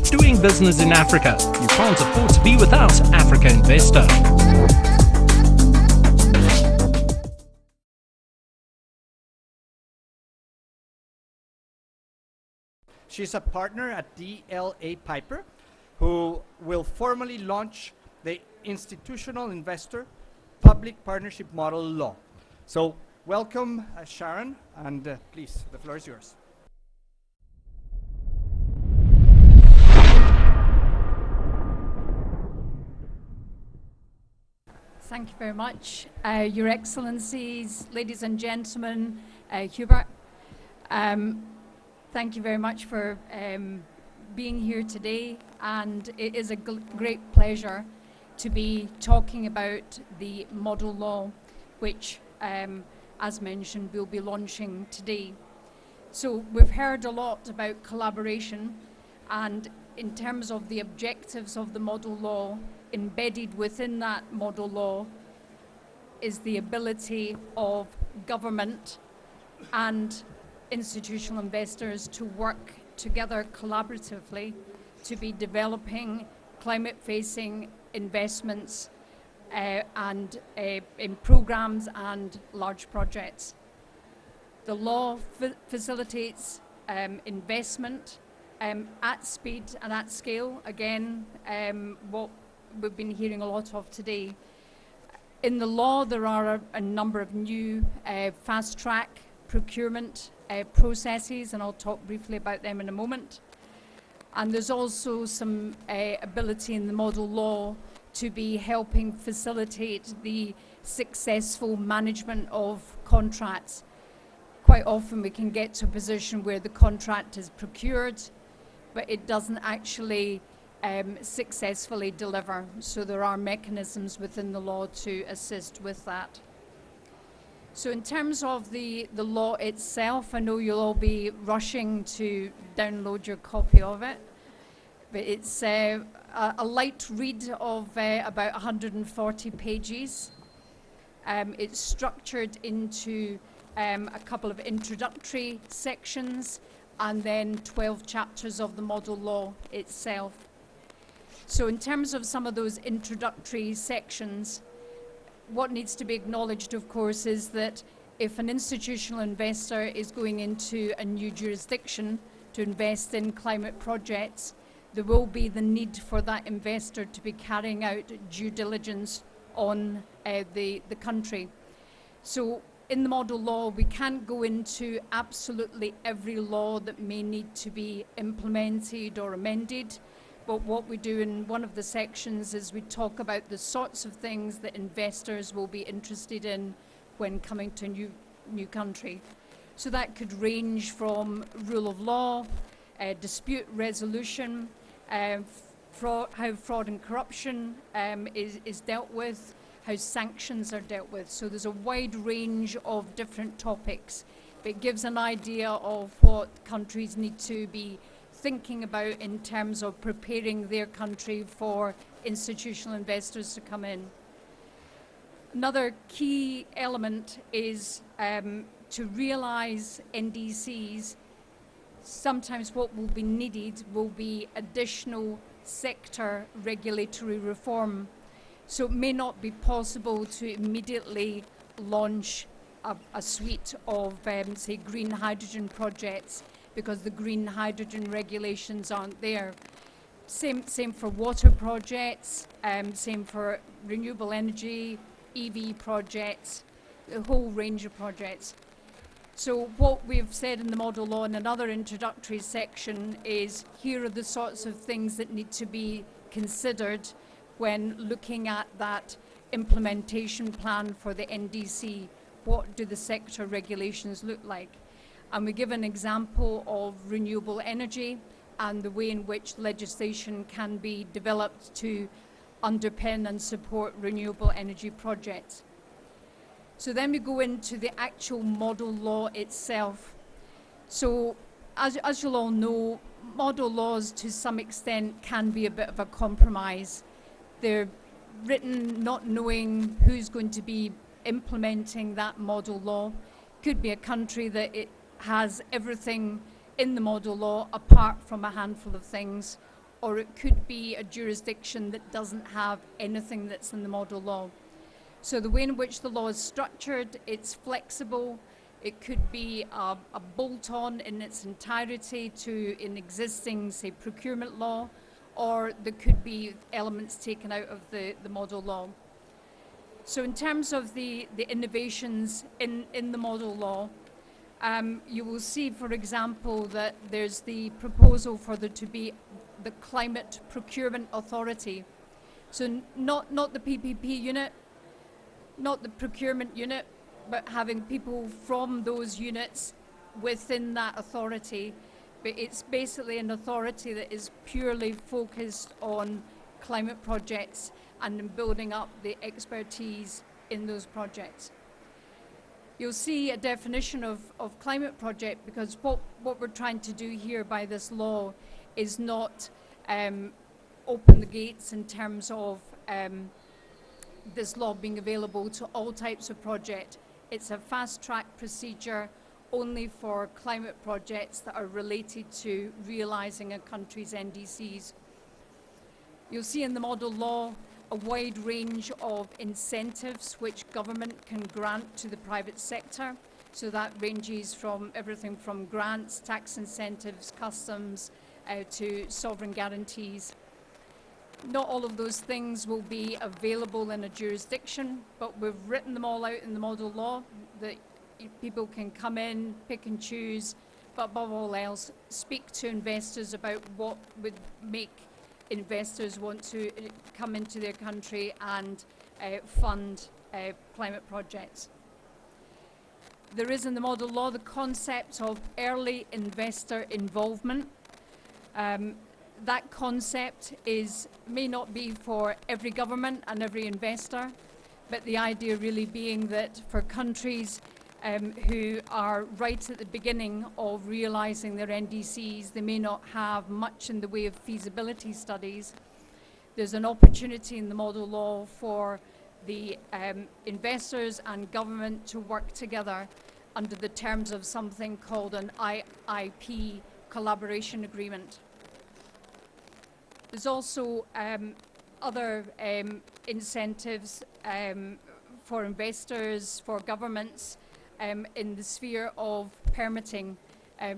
doing business in Africa. You can't afford to be without Africa Investor. She's a partner at DLA Piper, who will formally launch the Institutional Investor Public Partnership Model Law. So welcome, Sharon, and please, the floor is yours. Thank you very much, Your Excellencies, ladies and gentlemen, Hubert. Thank you very much for being here today, and it is a great pleasure to be talking about the model law, which, as mentioned, we'll be launching today. So we've heard a lot about collaboration, and in terms of the objectives of the model law, embedded within that model law is the ability of government and institutional investors to work together collaboratively to be developing climate-facing investments and in programs and large projects. The law facilitates investment at speed and at scale. Again, what we've been hearing a lot of today. In the law, there are a number of new fast-track procurement processes, and I'll talk briefly about them in a moment. And there's also some ability in the model law to be helping facilitate the successful management of contracts. Quite often we can get to a position where the contract is procured, but it doesn't actually successfully deliver. So there are mechanisms within the law to assist with that. So in terms of the law itself, I know you'll all be rushing to download your copy of it, but it's a light read of about 140 pages. It's structured into a couple of introductory sections and then 12 chapters of the model law itself. So in terms of some of those introductory sections, what needs to be acknowledged, of course, is that if an institutional investor is going into a new jurisdiction to invest in climate projects, there will be the need for that investor to be carrying out due diligence on the country. So in the model law, we can't go into absolutely every law that may need to be implemented or amended. But what we do in one of the sections is we talk about the sorts of things that investors will be interested in when coming to a new country. So that could range from rule of law, dispute resolution, how fraud and corruption is dealt with, how sanctions are dealt with. So there's a wide range of different topics. But it gives an idea of what countries need to be thinking about in terms of preparing their country for institutional investors to come in. Another key element is to realize NDCs. Sometimes what will be needed will be additional sector regulatory reform. So it may not be possible to immediately launch a suite of, say, green hydrogen projects, because the green hydrogen regulations aren't there. Same for water projects, same for renewable energy, EV projects, a whole range of projects. So what we've said in the model law in another introductory section is here are the sorts of things that need to be considered when looking at that implementation plan for the NDC. What do the sector regulations look like? And we give an example of renewable energy and the way in which legislation can be developed to underpin and support renewable energy projects. So then we go into the actual model law itself. So as you'll all know, model laws to some extent can be a bit of a compromise. They're written not knowing who's going to be implementing that model law. Could be a country that it has everything in the model law apart from a handful of things, or it could be a jurisdiction that doesn't have anything that's in the model law. So the way in which the law is structured, it's flexible. It could be a bolt-on in its entirety to an existing, say, procurement law, or there could be elements taken out of the model law. So in terms of the innovations in the model law, you will see, for example, that there's the proposal for there to be the Climate Procurement Authority. So not the PPP unit, not the procurement unit, but having people from those units within that authority. But it's basically an authority that is purely focused on climate projects and in building up the expertise in those projects. You'll see a definition of climate project, because what we're trying to do here by this law is not open the gates in terms of this law being available to all types of project. It's a fast-track procedure only for climate projects that are related to realising a country's NDCs. You'll see in the model law a wide range of incentives which government can grant to the private sector. So that ranges from everything from grants, tax incentives, customs, to sovereign guarantees. Not all of those things will be available in a jurisdiction, but we've written them all out in the model law that people can come in, pick and choose, but above all else, speak to investors about what would make investors want to come into their country and fund climate projects. There is in the model law the concept of early investor involvement. That concept may not be for every government and every investor, but the idea really being that for countries who are right at the beginning of realising their NDCs, they may not have much in the way of feasibility studies. There's an opportunity in the model law for the investors and government to work together under the terms of something called an IIP collaboration agreement. There's also other incentives for investors, for governments in the sphere of permitting.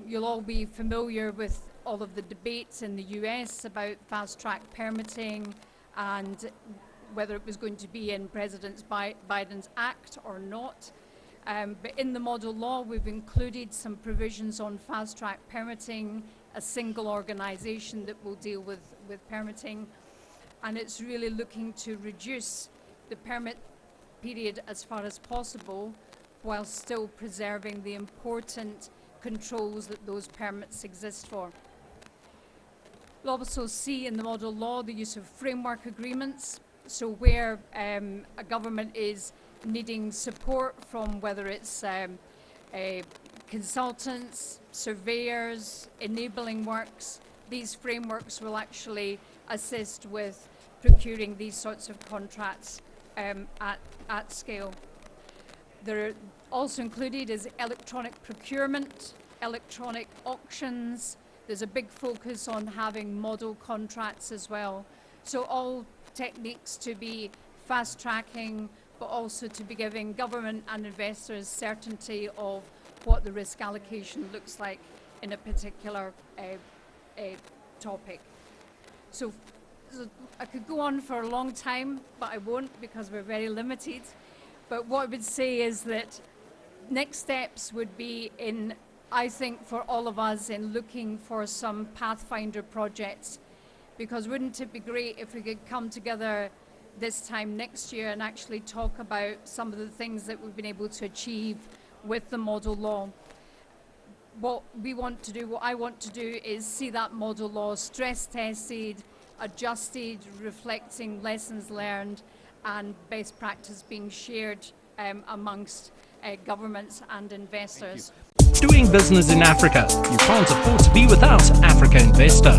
You'll all be familiar with all of the debates in the US about fast-track permitting and whether it was going to be in President Biden's Act or not. But in the model law, we've included some provisions on fast-track permitting, a single organisation that will deal with permitting, and it's really looking to reduce the permit period as far as possible while still preserving the important controls that those permits exist for. We'll also see in the model law the use of framework agreements, so where a government is needing support from whether it's consultants, surveyors, enabling works, these frameworks will actually assist with procuring these sorts of contracts at scale. They're also included is electronic procurement, electronic auctions. There's a big focus on having model contracts as well. So all techniques to be fast-tracking, but also to be giving government and investors certainty of what the risk allocation looks like in a particular topic. So I could go on for a long time, but I won't because we're very limited. But what I would say is that next steps would be in, I think, for all of us in looking for some pathfinder projects, because wouldn't it be great if we could come together this time next year and actually talk about some of the things that we've been able to achieve with the model law. What we want to do, what I want to do, is see that model law stress tested, adjusted, reflecting lessons learned and best practice being shared amongst governments and investors. Doing business in Africa. You can't afford to be without Africa Investor.